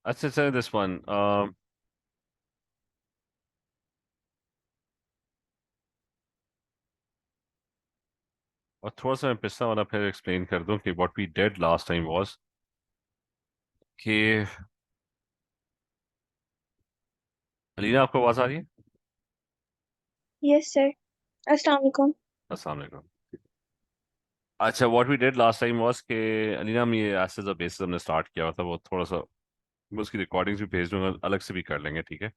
अच्छा अच्छा, this one. और थोड़ा सा मैं पिछला वाला फिर एक्सप्लेन कर दूं कि what we did last time was कि अलीना, आपको आवाज आ रही है? Yes sir. अस्सलाम वालेकुम। अस्सलाम वालेकुम। अच्छा, what we did last time was कि अलीना, हम ये एसिड्स और बेसिस हमने स्टार्ट किया हुआ था, वो थोड़ा सा मैं उसकी रिकॉर्डिंग्स भी भेज दूंगा, अलग से भी कर लेंगे, ठीक है?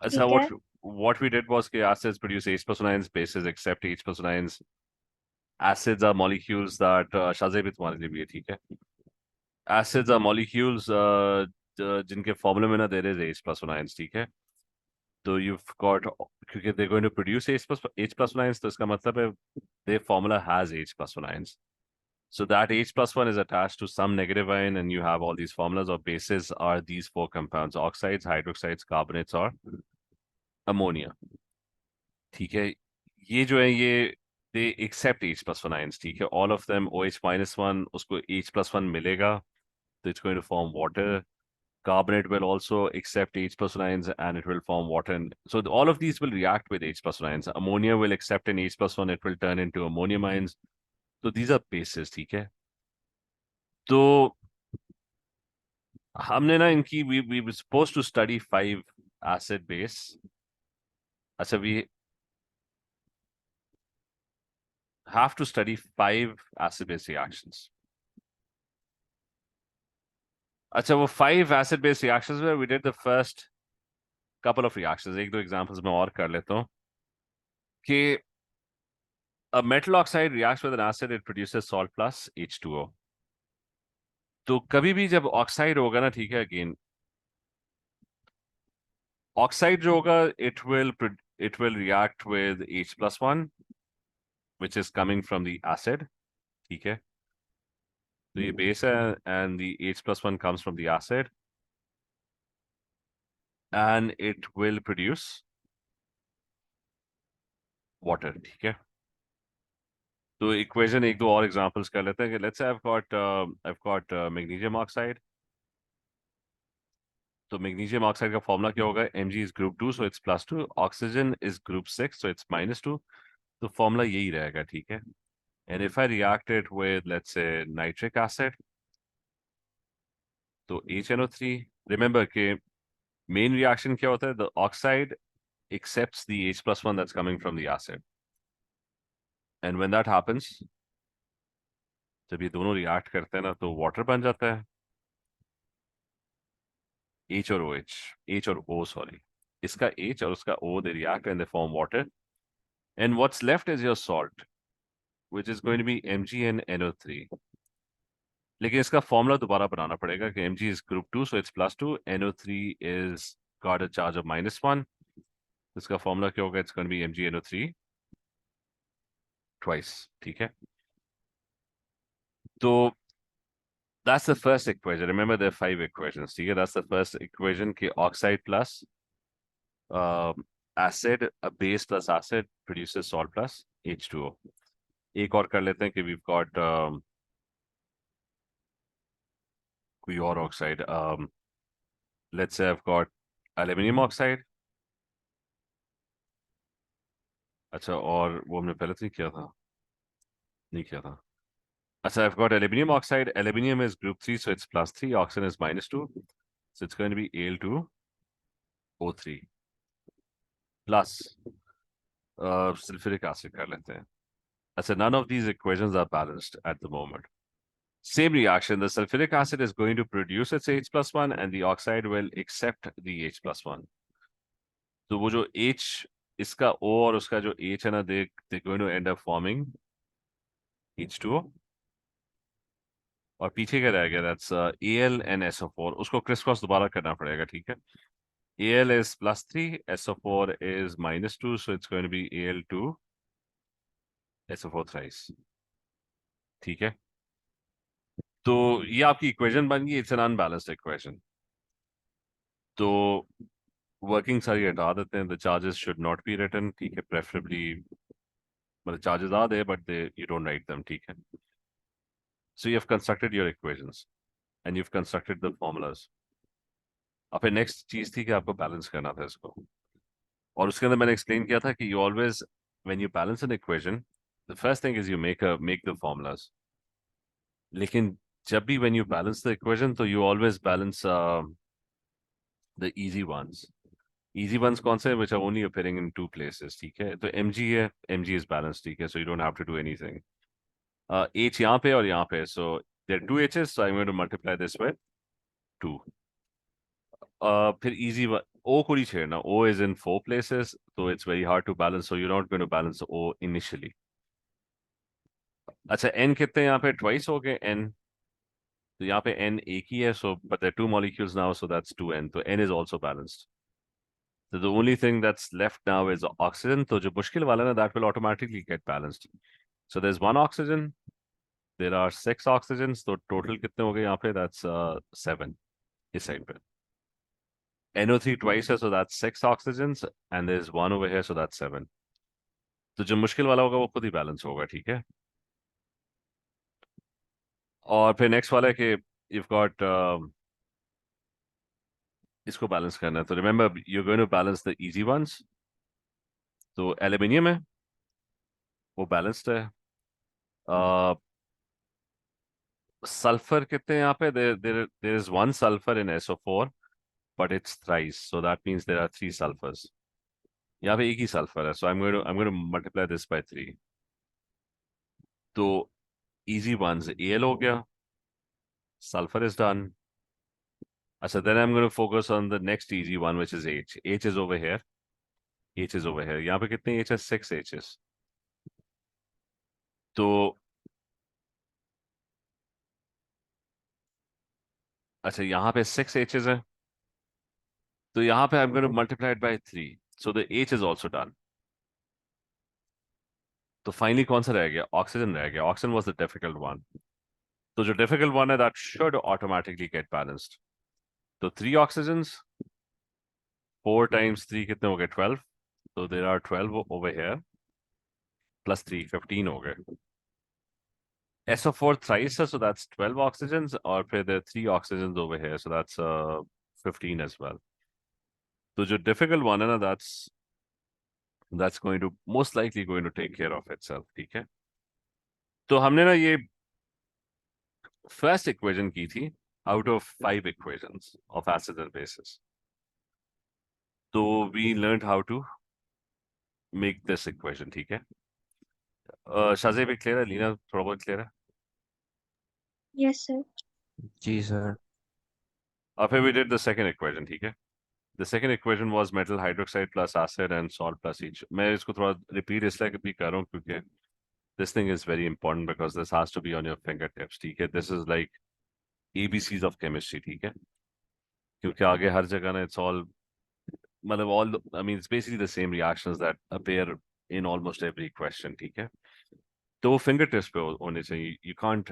अच्छा, ठीक है। what we did was कि acids produce H plus ions, bases accept H plus ions. Acids are molecules that शाज़े भी तुम्हारे लिए भी है, ठीक है? Acids are molecules जिनके फॉर्मूले में ना there is H plus ions, ठीक है? तो you've got, क्योंकि they're going to produce H plus ions, तो इसका मतलब है their formula has H plus ions. So that H plus 1 is attached to some negative ion, and you have all these formulas, or bases are these four compounds: oxides, hydroxides, carbonates, or ammonia. ठीक है? ये जो है ये they accept H plus 1 ions, ठीक है? All of them OH minus 1, उसको H plus 1 मिलेगा, तो it's going to form water. Carbonate will also accept H plus ions and it will form water. And so all of these will react with H plus ions. Ammonia will accept an H plus 1, it will turn into ammonium ions. So these are bases, ठीक है? तो हमने ना इनकी we were supposed to study 5 acid base. अच्छा, we have to study 5 acid base reactions. अच्छा, वो 5 acid base reactions में we did the first couple of reactions. एक दो examples मैं और कर लेता हूँ कि a metal oxide reacts with an acid, it produces salt plus H2O. तो कभी भी जब ऑक्साइड होगा ना, ठीक है, अगेन ऑक्साइड जो होगा it will react with H plus 1, which is coming from the acid, ठीक है? तो ये base है and the H plus 1 comes from the acid and it will produce water, ठीक है? तो इक्वेशन एक दो और एग्जांपल्स कर लेते हैं कि let's say I've got magnesium oxide. तो मैग्नीशियम ऑक्साइड का फॉर्मूला क्या होगा? Mg is group 2, so it's +2. Oxygen is group 6, so it's -2. तो फॉर्मूला यही रहेगा, ठीक है? And if I react it with let's say nitric acid, तो HNO3. रिमेंबर कि मेन रिएक्शन क्या होता है? The oxide accepts the H plus 1 that's coming from the acid. And when that happens, जब ये दोनों रिएक्ट करते हैं ना, तो वाटर बन जाता है. H और OH, H और O, सॉरी, इसका H और उसका O, they react and they form water. And what's left is your salt, which is going to be MgNNO3. लेकिन इसका फॉर्मूला दोबारा बनाना पड़ेगा कि Mg is group 2, so it's +2. NO3 is got a charge of -1. इसका formula क्या होगा? It's going to be MgNO3 twice, ठीक है? तो that's the first equation. Remember there are 5 equations, ठीक है? That's the first equation कि oxide plus acid, a base plus acid produces salt plus H2O. एक और कर लेते हैं कि we've got कोई और oxide. let's say I've got aluminium oxide. अच्छा, और वो हमने पहले तो नहीं किया था, नहीं किया था. अच्छा, I've got aluminium oxide. Aluminium is group 3, so it's +3. Oxygen is -2, so it's going to be Al2O3 plus sulfuric acid कर लेते हैं. अच्छा, none of these equations are balanced at the moment. Same reaction, the sulfuric acid is going to produce its H plus 1 and the oxide will accept the H plus 1. तो वो जो H, इसका O और उसका जो H है ना, they're going to end up forming H2O. और पीछे क्या रह गया? That's Al and SO4. उसको क्रिस क्रॉस दोबारा करना पड़ेगा, ठीक है? Al is +3, SO4 is -2, so it's going to be Al2 SO4 thrice, ठीक है? तो ये आपकी इक्वेशन बन गई. It's an unbalanced equation. तो वर्किंग सारी हटा देते हैं. The charges should not be written, ठीक है? प्रेफरेबली, मतलब charges are there but they you don't write them, ठीक है? So you have constructed your equations. and you've constructed the formulas. अब फिर नेक्स्ट चीज थी कि आपको बैलेंस करना था इसको, और उसके अंदर मैंने एक्सप्लेन किया था कि you always when you balance an equation, the first thing is you make the formulas. लेकिन जब भी when you balance the equation तो you always balance the easy ones. Easy ones कौन से, which are only appearing in two places, ठीक है। तो M G है, एम जी इज बैलेंस, ठीक है, so you don't have to do anything. H यहाँ पे और यहाँ पे, so there two H's, so I am going to multiply this with 2। फिर इजी ओ को नहीं छेड़ना, O is in 4 places, so it's very hard to balance, so you not going to balance O initially. अच्छा N कितने यहाँ पे twice हो गए एन, तो यहाँ पे एन एक ही है, so but there two molecules now, so that's 2n, तो n is also balanced. So the only thing that's left now is oxygen. तो जो मुश्किल वाला ना, that will automatically get balanced. So there's one oxygen, there are 6 oxygens, तो total कितने हो गए यहाँ पे, that's 7 इस साइड पे। NO3 twice है, so that's 6 oxygens, and there's one over here, so that's 7. तो जो मुश्किल वाला होगा वो खुद ही बैलेंस होगा, ठीक है। और फिर नेक्स्ट वाला है कि you've got इसको बैलेंस करना है, तो remember you're going to balance the easy ones। तो एल्यूमिनियम है, वो बैलेंस्ड है। सल्फर कितने हैं यहाँ पे, there is one sulfur in SO4, but it's thrice, so that means there are 3 sulfurs। यहाँ पे एक ही सल्फर है, so I'm going to multiply this by 3। तो easy ones Al हो गया, sulfur is done। अच्छा then I'm going to focus on the next easy one, which is H। H is over here, H is over here। यहाँ पे कितने H है, 6 H's। तो अच्छा यहाँ पे 6 H's है, तो यहाँ पे I'm going to multiply it by 3, so the H is also done। तो फाइनली कौन सा रह गया, ऑक्सीजन रह गया। Oxygen was the difficult one, तो जो डिफिकल्ट वन है that should automatically gate balanced. तो 3 ऑक्सीजंस, 4 टाइम्स 3 कितने हो गए, 12, तो there are 12 over here, plus 3 15 हो गए। SO4 thrice है, so that's 12 oxygens, और फिर there are 3 oxygens over here, so that's 15 as well। तो जो डिफिकल्ट वन है ना, that's going to most likely going to take care of itself, ठीक है। तो हमने ना ये फर्स्ट इक्वेशन की थी out of 5 equations of acids and bases. तो we learn how to make this equation, ठीक है। शाज़ेब भी क्लियर है, लीना थोड़ा बहुत क्लियर है। Yes, sir. जी सर। और फिर we did the second equation, ठीक है। The second equation was metal hydroxide plus acid and salt plus each. मैं इसको थोड़ा रिपीट इसलिए भी कर रहा हूँ क्योंकि this thing is very important because this has to be on your finger tips, ठीक है। This is like ABCs of chemistry, ठीक है। क्योंकि आगे हर जगह ना इट्स ऑल, मतलब all, I mean it's basically the same reactions that appear in almost every question, ठीक है। तो वो फिंगर टिप्स पे होने चाहिए, यू कांट,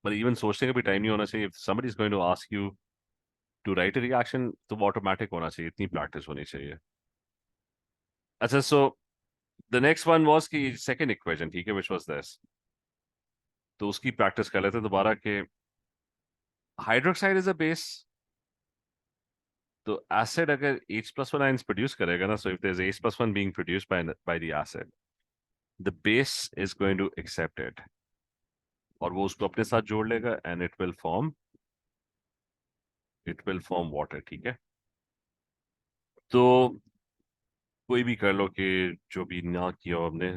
मतलब इवन सोचने का भी टाइम नहीं होना चाहिए। If somebody is going to ask you to write a reaction, तो वो ऑटोमेटिक होना चाहिए, इतनी प्रैक्टिस होनी चाहिए। अच्छा so the next one was कि सेकंड इक्वेशन, ठीक है, व्हिच वाज दिस। तो उसकी प्रैक्टिस कर लेते हैं दोबारा कि हाइड्रोक्साइड इज अ बेस, तो एसिड अगर H+1 आयंस प्रोड्यूस करेगा ना, so if there is H+1 being produced by the acid, the base is going to accept it, और वो उसको अपने साथ जोड़ लेगा and it will form water, ठीक है। तो कोई भी कर लो कि जो भी ना किया हो हमने,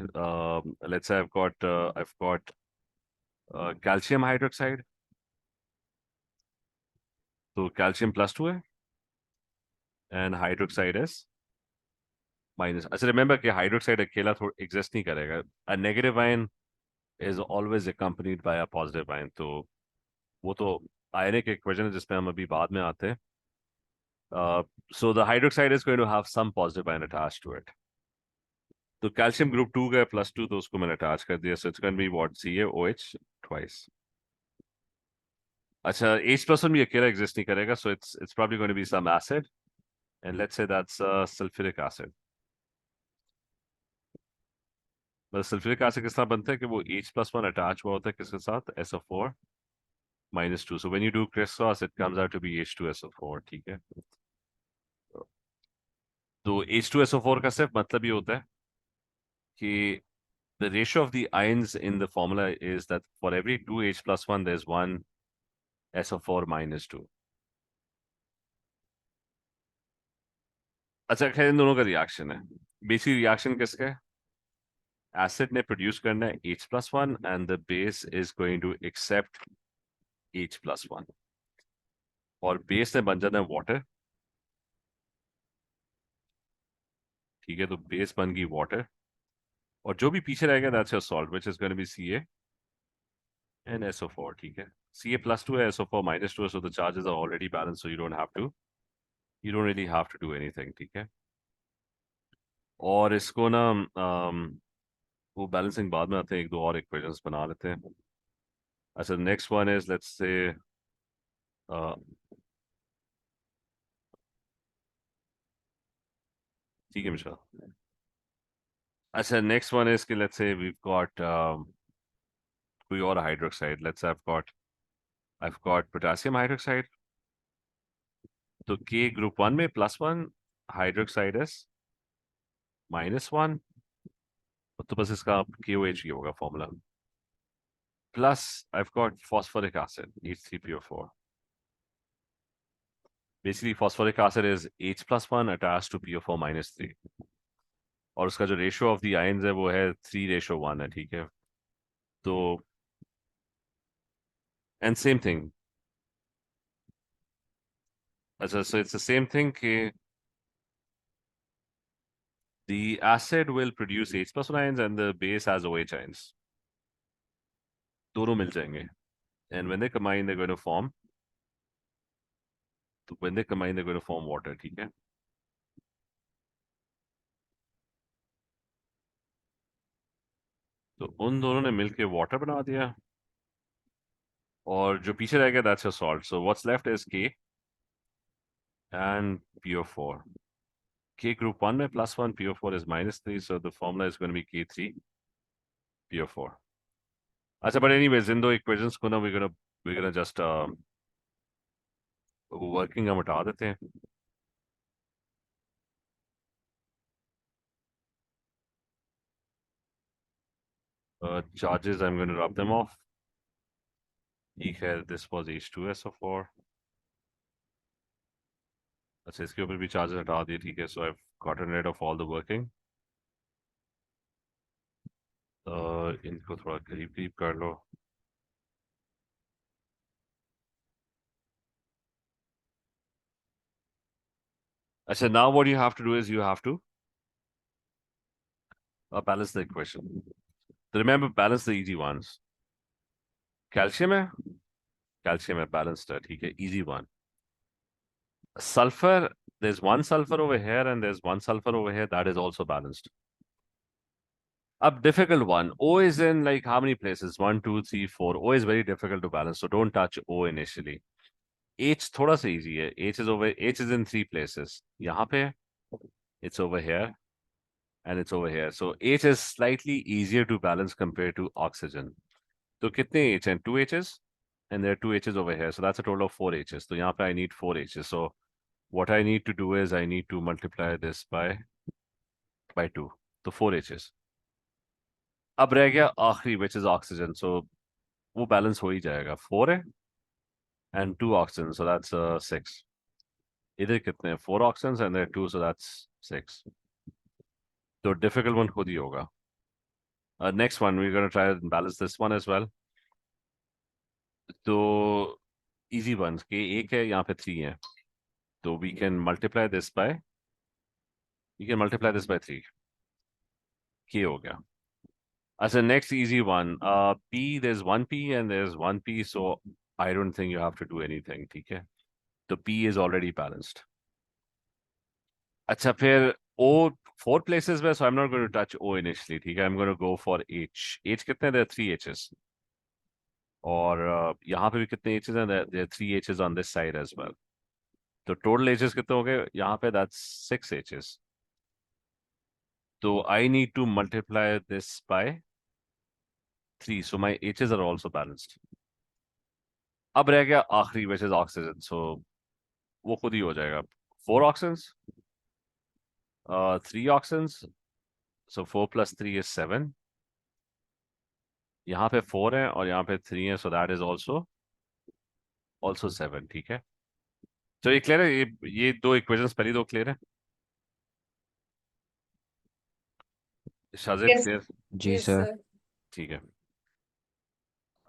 let's say I've got calcium hydroxide, तो कैल्शियम +2 है एंड हाइड्रोक्साइड इज माइनस। अच्छा रिमेंबर कि हाइड्रोक्साइड अकेला थोड़ा एग्जिस्ट नहीं करेगा, a negative ion is always accompanied by a positive ion. तो वो तो आयनिक इक्वेशन है जिसमें हम अभी बाद में आते हैं। So the hydroxide is going to have some positive ion attached to it. तो कैल्शियम ग्रुप 2 का +2, तो उसको मैंने अटैच कर दिया, so it's going to be what, CaOH twice. अच्छा H+1 भी अकेला एग्जिस्ट नहीं करेगा, so it's probably going to be some acid, and let's say that's sulfuric acid। बस सल्फ्यूरिक एसिड किस तरह बनता है कि वो H+1 अटैच हुआ होता है किसके साथ, SO4, -2. So when you do crisscross, it comes out to be H2SO4, ठीक है? तो H2SO4 का सिर्फ मतलब ये होता है कि the ratio of the ions in the formula is that for every 2H plus 1, there's one SO4 minus 2. अच्छा, खैर इन दोनों का रिएक्शन है. बेसिक रिएक्शन किसका है? एसिड ने प्रोड्यूस करना है H plus 1 and the base is going to accept H plus 1. और बेस ने बन जाना है वाटर. ठीक है, तो बेस बन गई वाटर और जो भी पीछे रहेगा that's your salt which is going to be Ca and SO4. ठीक है, Ca plus 2 है, SO4 minus 2 है, so the charges are already balanced, so you don't really have to do anything. ठीक है, और इसको ना वो बैलेंसिंग बाद में आते हैं, एक दो और इक्वेशंस बना लेते हैं. अच्छा, next one is let's say ठीक है मिशा. अच्छा, नेक्स्ट वन इज कि लेट्स से वी गॉट कोई और hydroxide. Let's say I've got potassium hydroxide. तो K ग्रुप 1 में +1, हाइड्रोक्साइड is -1, तो बस इसका KOH ही होगा formula. Plus I've got phosphoric acid, H3PO4. Basically phosphoric acid is H plus 1 attached to PO4 minus 3. और उसका जो रेशियो ऑफ द आयंस है वो है 3:1 है. ठीक है, तो एंड सेम थिंग. अच्छा, so it's the same thing कि the acid will produce H plus 1 ions and the base has OH ions. दोनों मिल जाएंगे. And when they combine, they're going to form. तो when they combine, they're going to form water. ठीक है, तो उन दोनों ने मिलके वाटर बना दिया और जो पीछे रह गया that's your salt. So what's left is K and PO4. K group 1 में +1, PO4 is -3, so the formula is going to be K3PO4. अच्छा, but anyways, इन दो इक्वेशंस को ना we're gonna just वर्किंग हम हटा देते हैं. Charges I'm going to rub them off. ठीक है, this was H2SO4. अच्छा, इसके ऊपर भी चार्जेस हटा दिए. ठीक है, so I've gotten rid of all the working. इनको थोड़ा करीब करीब कर लो. अच्छा, now what you have to do is you have to balance the equation. Remember, balance the easy ones. Calcium है balanced है. ठीक है, easy one. Sulfur, there's one sulfur over here and there's one sulfur over here, that is also balanced. A difficult one. O is in like how many places? 1, 2, 3, 4. O is very difficult to balance, so don't touch O initially. H थोड़ा सा easy है. H is in 3 places. यहाँ पे, it's over here, and it's over here. So H is slightly easier to balance compared to oxygen. तो कितने H हैं? 2 H's, and there are 2 H's over here. So that's a total of 4 H's. तो यहाँ पे I need 4 H's. So what I need to do is I need to multiply this by 2. तो 4 H's. अब रह गया आखिरी which is oxygen. So वो balance हो ही जाएगा. 4 है and 2 oxygen, so that's 6. इधर कितने? 4 oxygens and there are 2, so that's 6. तो difficult one खुद ही होगा. Next one, we're going to try and balance this one as well. तो easy ones के एक है, यहाँ पे 3 है, तो we can multiply this by 3. K हो गया. As a next easy one, P, there's one P and there's one P, so I don't think you have to do anything. ठीक है, तो P is already balanced. अच्छा, फिर O 4 places में, so I'm not going to touch O initially. ठीक है, I'm going to go for H. H कितने? There are 3 H's. और यहाँ पे भी कितने H's हैं? There are 3 H's on this side as well. तो total H's कितने हो गए यहाँ पे? That's 6 H's. So I need to multiply this by 3. So my H's are also balanced. अब रह गया आखिरी विच इज ऑक्सीजन, सो वो खुद ही हो जाएगा। 4 ऑक्सीजन्स, 3 ऑक्सीजन्स, सो 4 + 3 = 7। यहाँ पे 4 है और यहाँ पे 3 है, सो दैट इज ऑल्सो 7, ठीक है। तो ये क्लियर है, ये दो इक्वेशंस पहली दो क्लियर है। शाजिब Yes. क्लियर? जी Yes, सर। sir. ठीक है।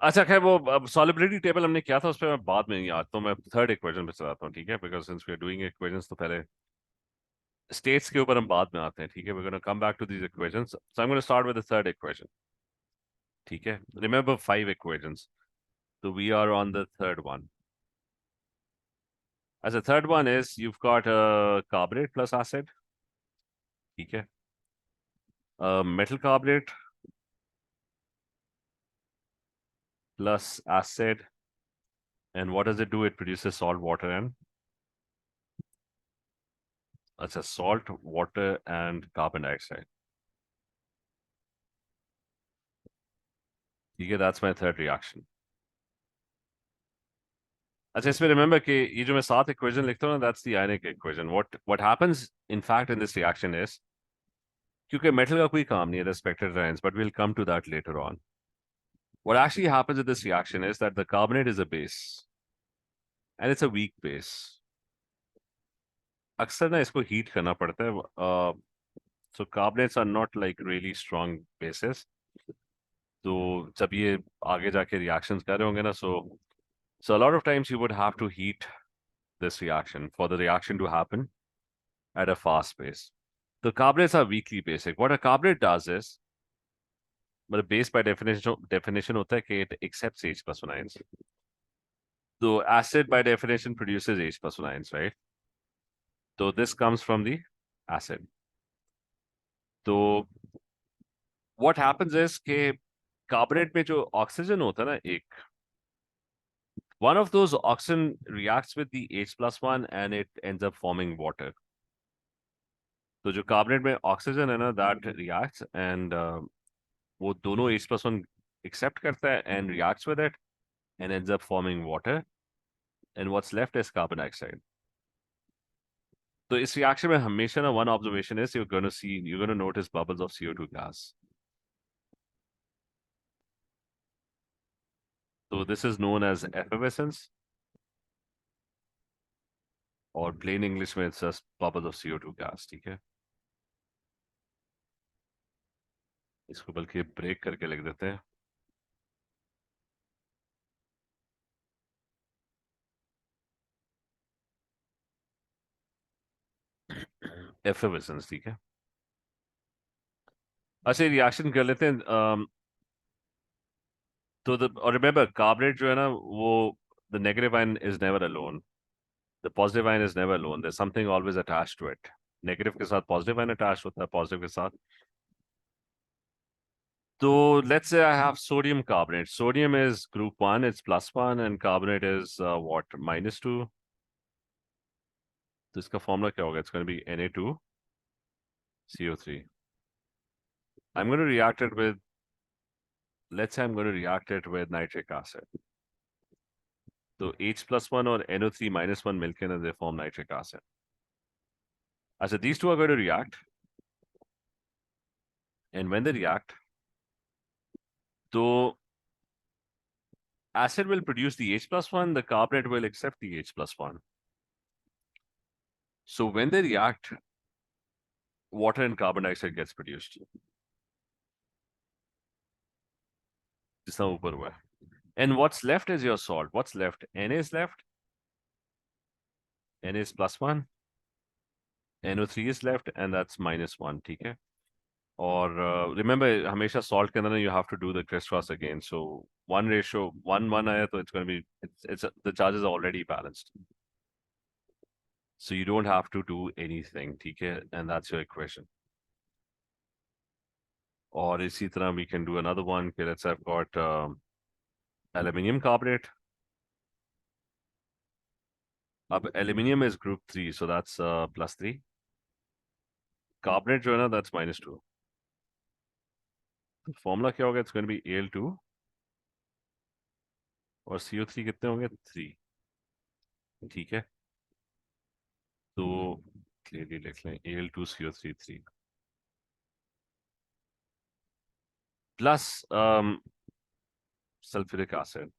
अच्छा खैर, वो अब सॉलिबिलिटी टेबल हमने किया था, उस पर मैं बाद में नहीं, आज तो मैं थर्ड इक्वेशन पे चलाता हूँ, ठीक है, because since we are doing equations तो पहले स्टेट्स के ऊपर हम बाद में आते हैं, ठीक है। We gonna come back to these equations, so I am gonna start with the third equation, ठीक है। Remember 5 equations, so we are on the third one. As the third one is, you've got a carbonate plus acid, ठीक है, metal carbonate plus acid, and what does it do? It produces salt, water, and अच्छा, salt, water, and carbon dioxide, ठीक है। That's my third reaction. अच्छा, इसमें remember कि ये जो मैं 7 इक्वेशन लिखता हूँ ना, that's the ionic equation. What happens in fact in this reaction is, क्योंकि मेटल का कोई काम नहीं है respected ions, but we will come to that later on. What actually happens in this reaction is that the carbonate is a base and it's a weak base. अक्सर ना इसको heat करना पड़ता है, so carbonates are not like really strong bases. तो जब ये आगे जाके reactions कर रहे होंगे ना, so a lot of times you would have to heat this reaction for the reaction to happen at a fast pace. The carbonates are weakly basic. What a carbonate does is, but a base by definition होता है कि it accepts H plus one ions. So acid by definition produces H plus one ions, right? So this comes from the acid. So what happens is कि carbonate में जो oxygen होता है ना एक, one of those oxygen reacts with the H plus one and it ends up forming water. तो जो carbonate में oxygen है ना, that reacts and वो दोनों H plus one accept करता है and reacts with it and ends up forming water, and what's left is carbon dioxide. तो इस reaction में हमेशा ना, one observation is you're going to notice bubbles of CO2 gas. So this is known as effervescence, और plain English में it's just bubbles of CO2 gas, ठीक है। इसको बल्कि ब्रेक करके लिख देते हैं, effervescence, ठीक है। अच्छा, रिएक्शन कर लेते हैं। तो और रिमेंबर कार्बोनेट जो है ना, वो the negative ion is never alone, the positive ion is never alone, there's something always attached to it. Negative के साथ पॉजिटिव आयन अटैच होता है, पॉजिटिव के साथ। तो let's say I have sodium carbonate. Sodium is group 1, it's +1, and carbonate is what, -2. तो इसका formula क्या होगा? It's going to be Na2CO3. I'm going to react it with, let's say I'm going to react it with nitric acid. So H plus 1 or NO3 minus 1 मिलके ना, they form nitric acid. So these two are going to react, and when they react, so acid will produce the H plus 1, the carbonate will accept the H plus 1. So when they react, water and carbon dioxide gets produced. जितना ऊपर हुआ है. And what's left is your salt. What's left? Na is left. Na is +1. NO3 is left, and that's -1. ठीक है. और remember, हमेशा salt के अंदर you have to do the crisscross again. So 1:1 आया तो it's going to be, the charges are already balanced. So you don't have to do anything, ठीक है, and that's your equation. और इसी तरह we can do another one. Okay, let's have got aluminium carbonate. अब aluminium is group 3, so that's +3. Carbonate जो है ना, that's -2. The formula क्या होगा? It's going to be Al2 और CO3 कितने होंगे 3, ठीक है। तो क्लियरली लिख लें Al2CO3 3 प्लस सल्फ्यूरिक एसिड।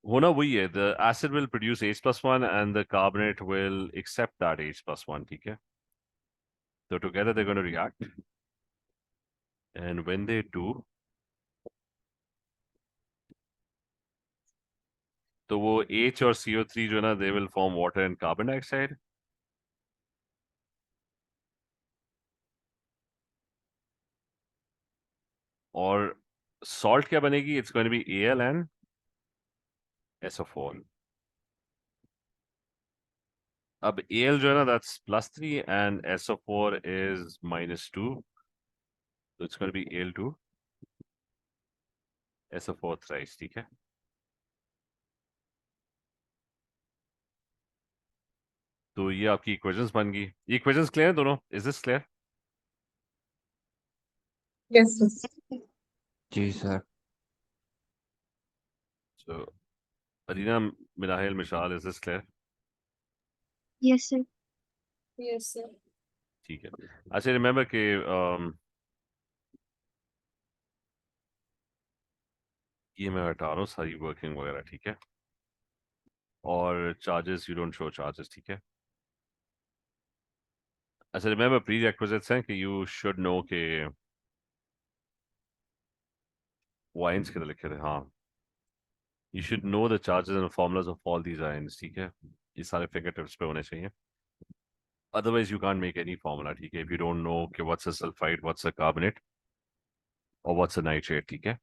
होना वही है, the acid will produce H+1 and the carbonate will accept that H+1, ठीक है। तो together they gonna react and when they do, तो वो H और CO3 जो है ना, they will form water and carbon dioxide. और सॉल्ट क्या बनेगी, it's going to be Al and SO4। अब Al जो है ना, दैट्स +3 एंड SO4 इज -2, तो it's going to be Al2 SO4 thrice, ठीक है। तो ये आपकी इक्वेशंस बन गई। ये इक्वेशंस क्लियर है दोनों, is this clear? Yes, sir. जी sir. So Arina, Minahil, Mishal, is this clear? Yes, sir. Yes, sir. ठीक है। अच्छा रिमेम्बर कि ये मैं हटा रहा हूँ सारी वर्किंग वगैरह, ठीक है। और charges, you don't show charges, ठीक है। अच्छा रिमेम्बर प्री रिक्विजिट्स हैं कि यू शुड नो के वाइन्स किधर लिखे थे, हाँ। You should know the charges and formulas of all these ions, ठीक है। ये सारे फिगर टिप्स पे होने चाहिए, otherwise you can't make any formula, ठीक है, इफ यू डोंट नो कि what's a sulphide, what's a carbonate और व्हाट्स अ नाइट्रेट, ठीक है।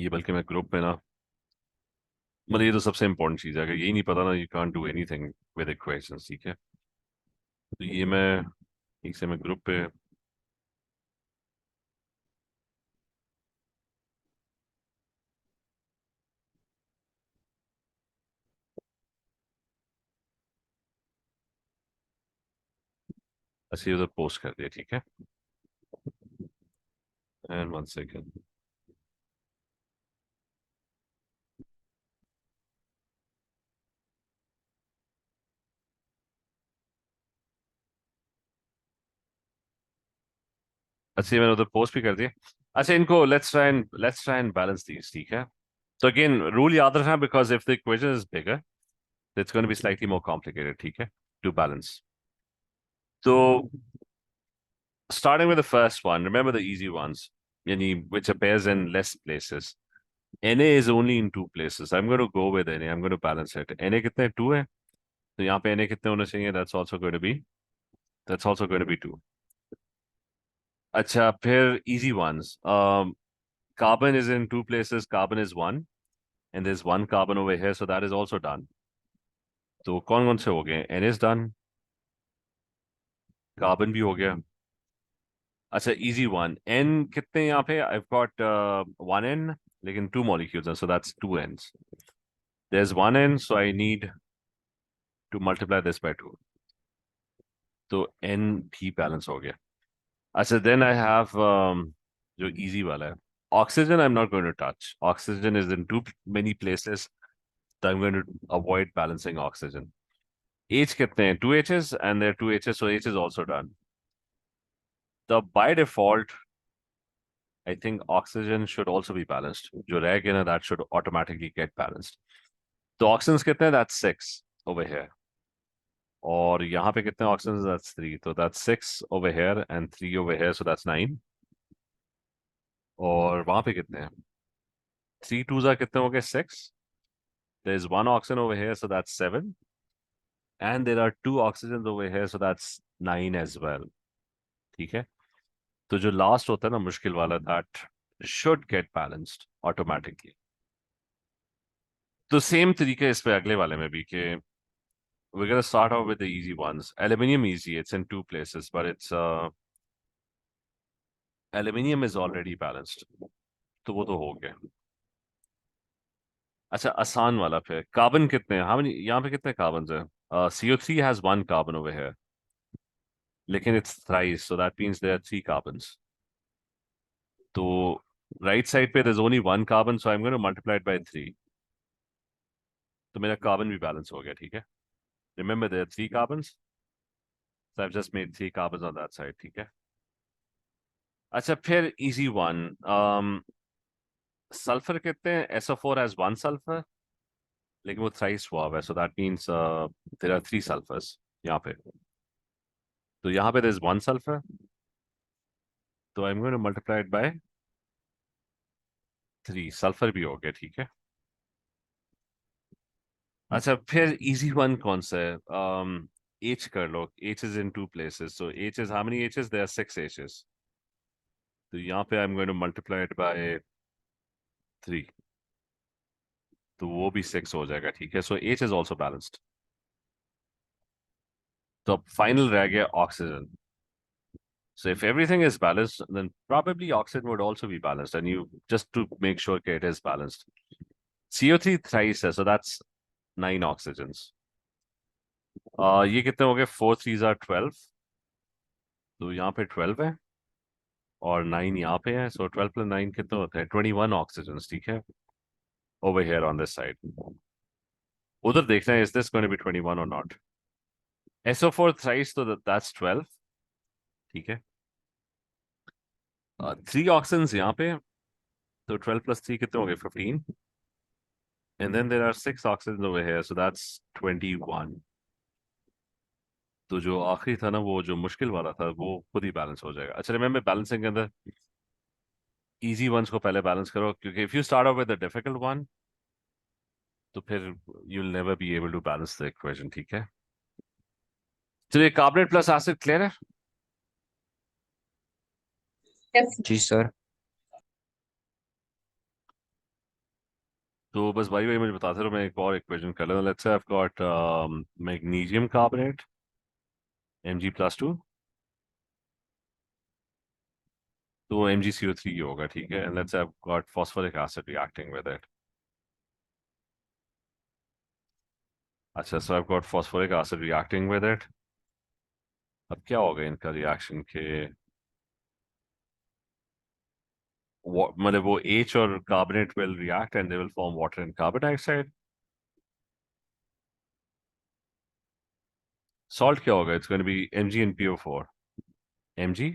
ये बल्कि मैं ग्रुप में ना, मतलब ये तो सबसे इंपॉर्टेंट चीज़ है, अगर यही नहीं पता ना, you can't do anything with equations, ठीक है। तो ये मैं एक से मैं ग्रुप पे ऐसे उधर पोस्ट कर दिया, ठीक है। एंड 1 सेकेंड, अच्छा ये मैंने उधर पोस्ट भी कर दिया। अच्छा इनको let's try and balance these, ठीक है। तो अगेन रूल याद रखना, because if the equation is bigger it's going to be slightly more complicated, ठीक है, टू बैलेंस। तो starting with the first one, remember the easy ones, yani which appears in less places. Na is only in 2 places. I'm going to go with Na. I'm going to balance it. Na कितने 2 है, तो यहाँ पे Na कितने होने चाहिए? That's also going to be 2. अच्छा फिर easy ones. Carbon is in 2 places. Carbon is 1, and there's 1 carbon over here, so that is also done. तो कौन कौन से हो गए? N is done. Carbon भी हो गया। अच्छा easy one. N कितने यहाँ पे? I've got 1 N, लेकिन 2 molecules हैं, so that's 2 N's. There's 1 N, so I need to multiply this by 2. तो N भी बैलेंस हो गया। अच्छा then I have जो easy वाला है, oxygen I'm not going to touch. Oxygen is in too many places, so I'm going to avoid balancing oxygen. H कितने हैं? 2 H's, and there are 2 H's, so H is also done. So by default, I think oxygen should also be balanced. जो रह गया ना, that should automatically get balanced. तो oxygens कितने हैं? That's 6 over here. और यहाँ पे कितने oxygens? That's 3. तो that's 6 over here and 3 over here, so that's 9. और वहाँ पे कितने हैं? 3 2s are कितने हो गए? 6. There's 1 oxygen over here, so that's 7. And there are 2 oxygens over here, so that's 9 as well. ठीक है। तो जो लास्ट होता है ना मुश्किल वाला, that should get balanced automatically. तो सेम तरीके इस पे अगले वाले में भी कि we're going to start off with the easy ones. Aluminium easy, it's in 2 places, but it's aluminium is already balanced. तो वो तो हो गया। अच्छा आसान वाला फिर, कार्बन कितने हैं? हाँ यहाँ पे कितने कार्बन हैं? CO3 has 1 carbon over here, लेकिन it's thrice, so that means there are 3 carbons. तो राइट साइड पे there's only one carbon, so I'm going to multiply it by 3. तो मेरा कार्बन भी बैलेंस हो गया, ठीक है. Remember there are 3 carbons, so I've just made 3 carbons on that side, ठीक है. अच्छा, फिर easy one. सल्फर कितने हैं? SO4 has 1 sulfur, लेकिन वो thrice swab है, so that means there are 3 sulfurs यहाँ पे. तो यहाँ पे there's 1 sulfur, तो I'm going to multiply it by 3. Sulphur भी हो गया, ठीक है. अच्छा, फिर easy one कौन सा है? H कर लो. H is in 2 places, so H is how many H's? There are 6 H's. तो यहाँ पे I'm going to multiply it by 3. तो वो भी 6 हो जाएगा, ठीक है. So H is also balanced. तो अब फाइनल रह गया oxygen. So if everything is balanced, then probably oxygen would also be balanced. And you just to make sure that it is balanced. CO3 thrice है, so that's 9 oxygens. ये कितने हो गए? 4 3s are 12. तो यहाँ पे 12 है और 9 यहाँ पे है. So 12 plus 9 कितने होते हैं? 21 oxygens, ठीक है. Over here on this side. उधर देखना है, is this going to be 21 or not? SO4 thrice, तो that's 12. ठीक है. 3 oxygens यहाँ पे, तो 12 plus 3 कितने हो गए? 15. And then there are 6 oxygens over here, so that's 21. तो जो आखिरी था ना, वो जो मुश्किल वाला था, वो खुद ही बैलेंस हो जाएगा. अच्छा, रिमेंबर बैलेंसिंग के अंदर इजी वंस को पहले बैलेंस करो, क्योंकि if you start off with the difficult one, तो फिर you will never be able to balance the equation, ठीक है. चलिए, कार्बोनेट प्लस एसिड क्लियर है? Yes. जी सर. तो बस भाई मुझे बताते रहो, मैं एक और इक्वेशन कर लेता हूं. Let's say I have got magnesium carbonate Mg+2, तो MgCO3 होगा, ठीक है. And let's say I have got phosphoric acid reacting with it. अच्छा, so I have got phosphoric acid reacting with it. अब क्या होगा इनका रिएक्शन के? मतलब वो H और carbonate will react and they will form water and carbon dioxide. Salt क्या होगा? It's going to be Mg and PO4. Mg,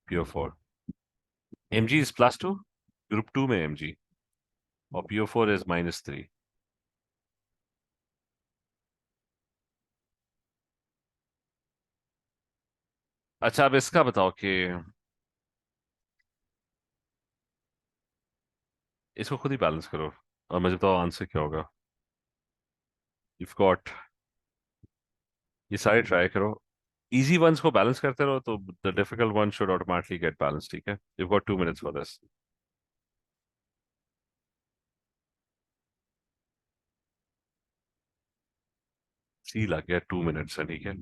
PO4. Mg is +2, group 2 में Mg, और PO4 is -3. अच्छा, अब इसका बताओ कि इसको खुद ही बैलेंस करो और मुझे बताओ आंसर क्या होगा. You've got, ये सारे ट्राई करो. इजी वंस को बैलेंस करते रहो, तो the difficult one should automatically gate balance, ठीक है. You've got 2 minutes for this. सी लग गया 2 minutes है, ठीक है.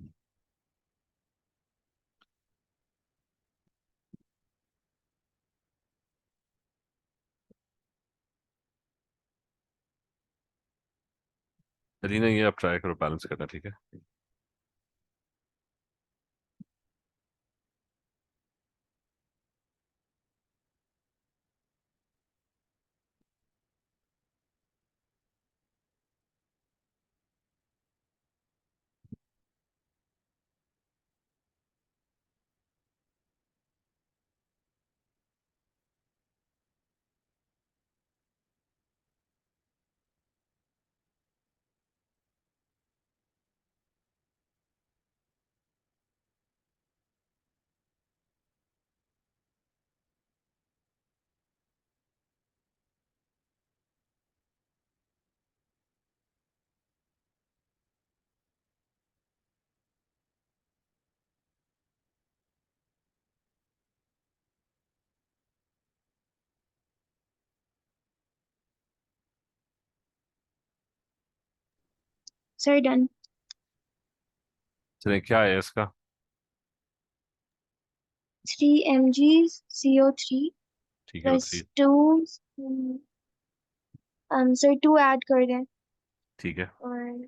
चलिए ना, ये आप ट्राई करो बैलेंस करना, ठीक है. Sir, done. चलिए, क्या है इसका? 3 mg CO3 ठीक है, तो plus 3. 2 sir 2 add कर दें ठीक है. और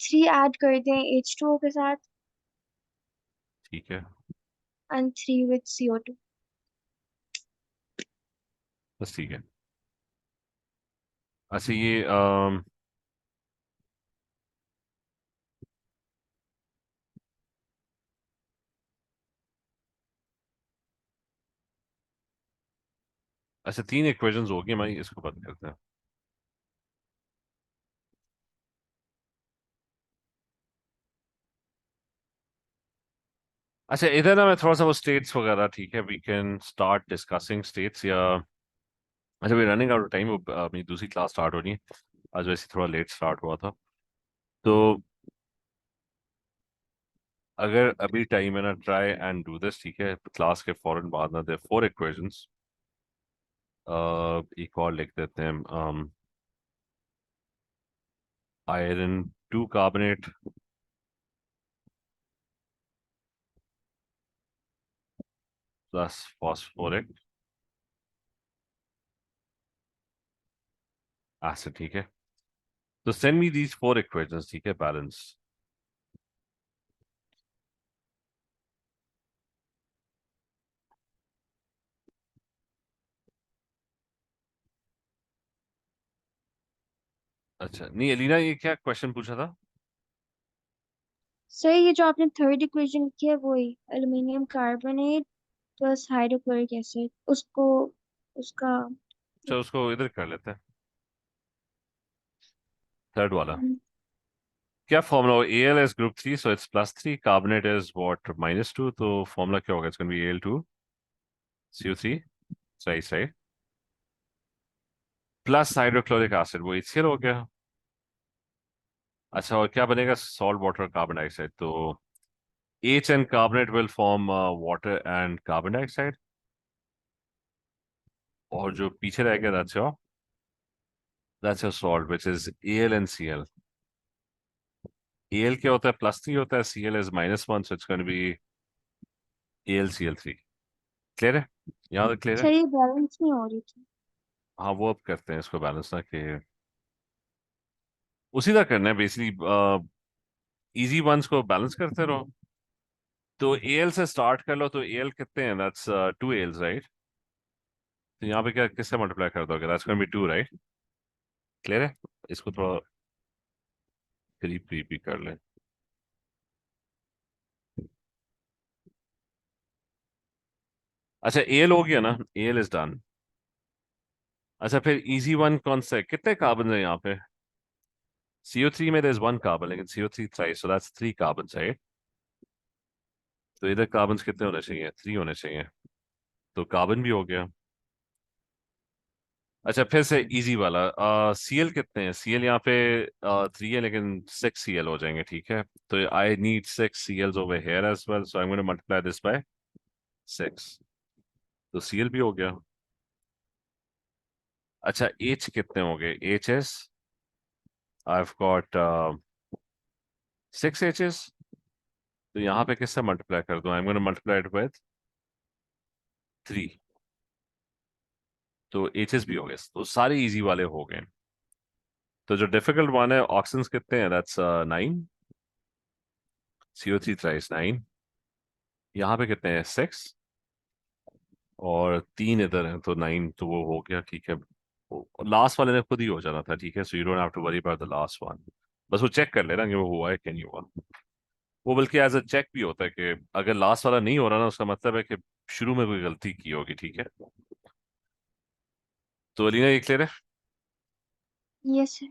3 add कर दें H2O के साथ ठीक है. and 3 with CO2. बस ठीक है। अच्छा ये अच्छा 3 इक्वेशंस हो गई हमारी, इसको बंद करते हैं। अच्छा इधर ना मैं थोड़ा सा वो स्टेट्स वगैरह, ठीक है, we can start discussing states या। अच्छा we running out of time, अपनी दूसरी क्लास स्टार्ट होनी है। आज वैसे थोड़ा लेट स्टार्ट हुआ था, तो अगर अभी टाइम है ना, ट्राई एंड डू दिस, ठीक है, क्लास के फौरन बाद ना दे 4 इक्वेशंस। एक और लिख देते हैं, iron 2 carbonate plus phosphoric acid, ठीक है। तो सेंड मी दीज 4 इक्वेशंस, ठीक है, बैलेंस। अच्छा नहीं अलीना, ये क्या क्वेश्चन पूछा था? सर ये जो आपने थर्ड इक्वेशन लिखी है वही, aluminium carbonate plus hydrochloric acid, उसको उसका चलो उसको इधर कर लेते हैं, थर्ड वाला। क्या फॉर्मूला हो? L is group 3, so it's +3, carbonate is what -2, तो फॉर्मूला क्या होगा? इट्स गोना बी Al2CO3, सही सही, प्लस हाइड्रोक्लोरिक एसिड, वो HCl हो गया। अच्छा और क्या बनेगा? सॉल्ट वाटर कार्बन डाइऑक्साइड, तो H and carbonate will form water and carbon dioxide, और जो पीछे रह गया that's your salt which is Al and Cl। Al क्या होता है? +3 होता है, Cl is -1, so it's going to be AlCl3। Clear है? यहाँ तक क्लियर है? सर ये बैलेंस नहीं हो रही थी। हाँ वो अब करते हैं इसको बैलेंस ना, कि उसी तरह करना है बेसिकली, इजी वंस को बैलेंस करते रहो। तो Al से स्टार्ट कर लो, तो Al कितने हैं? That's 2 Als, right? तो यहाँ पे क्या किससे मल्टीप्लाई कर दोगे? That's going be 2, right? Clear है? इसको थोड़ा करीब करीब भी कर लें। अच्छा Al हो गया ना, Al इज डन। अच्छा फिर इजी वन कौन सा है? कितने कार्बन है यहाँ पे? CO3 में there's 1 कार्बन, लेकिन CO3 thrice, so that's 3 carbon, right? तो इधर कार्बन कितने होने चाहिए? 3 होने चाहिए, तो कार्बन भी हो गया। अच्छा फिर से इजी वाला, Cl कितने हैं? Cl यहाँ पे 3 है, लेकिन 6 Cl हो जाएंगे, ठीक है। तो I need 6 Cls over here as well, so I am going to multiply this by 6, तो Cl भी हो गया। अच्छा H कितने हो गए? H is I've got 6 H's, तो यहाँ पे किससे मल्टीप्लाई कर दूं? आई am going to multiply it with 3, तो H's भी हो गए, तो सारे इजी वाले हो गए। तो जो डिफिकल्ट वन है, ऑक्सीजन कितने हैं? That's 9, CO3 thrice 9। यहाँ पे कितने हैं? 6, और 3 इधर हैं, तो 9, तो वो हो गया, ठीक है। लास्ट वाले ने खुद ही हो जाना था, ठीक है, so you don't have to worry about the last one. बस वो चेक कर लेना कि वो हुआ है कि नहीं हुआ। वो बल्कि एज अ चेक भी होता है कि अगर लास्ट वाला नहीं हो रहा ना, उसका मतलब है कि शुरू में कोई गलती की होगी, ठीक है। तो अलीना ये क्लियर है? Yes sir.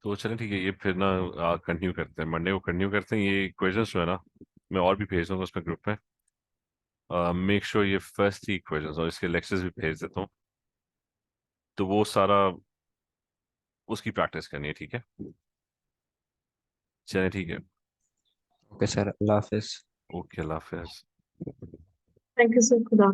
तो चलें ठीक है, ये फिर ना कंटिन्यू करते हैं, मंडे को कंटिन्यू करते हैं। ये क्वेश्चंस जो है ना, मैं और भी भेज दूंगा उसमें ग्रुप में। मेक श्योर ये फर्स्ट 3 क्वेश्चंस, और इसके लेक्चर्स भी भेज देता हूँ, तो वो सारा उसकी प्रैक्टिस करनी है, ठीक है। चलें ठीक है, okay sir, Allah Hafiz. Okay, Allah Hafiz. Thank you, sir. Khuda.